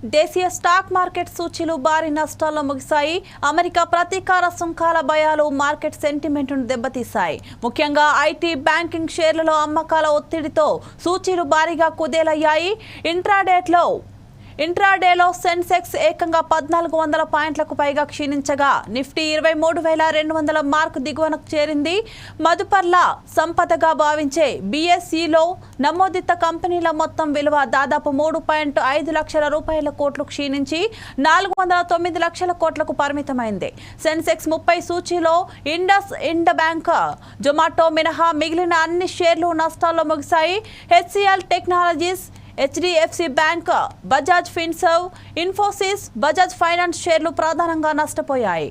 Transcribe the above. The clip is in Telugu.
దేశీయ స్టాక్ మార్కెట్ సూచీలు భారీ నష్టాల్లో ముగిశాయి. అమెరికా ప్రతీకార సుంకాల భయాలు మార్కెట్ సెంటిమెంట్ను దెబ్బతీశాయి. ముఖ్యంగా ఐటీ, బ్యాంకింగ్ షేర్లలో అమ్మకాల ఒత్తిడితో సూచీలు భారీగా కుదేలయ్యాయి. ఇంట్రాడేలో సెన్సెక్స్ ఏకంగా 1400 పాయింట్లకు పైగా క్షీణించగా నిఫ్టీ 23,200 మార్కు దిగువనకు చేరింది. మదుపర్ల సంపదగా భావించే బీఎస్ఈలో నమోదిత కంపెనీల మొత్తం విలువ దాదాపు 3.5 లక్షల కోట్లు క్షీణించి 409 లక్షల కోట్లకు పరిమితమైంది. సెన్సెక్స్ 30 సూచీలో ఇండ్ బ్యాంక్, జొమాటో మినహా మిగిలిన అన్ని షేర్లు నష్టాల్లో ముగిశాయి. HCl technologies, HDFC bank, Bajaj Finserv, Infosys, Bajaj finance షేర్లు ప్రధానంగా నష్టపోయాయి.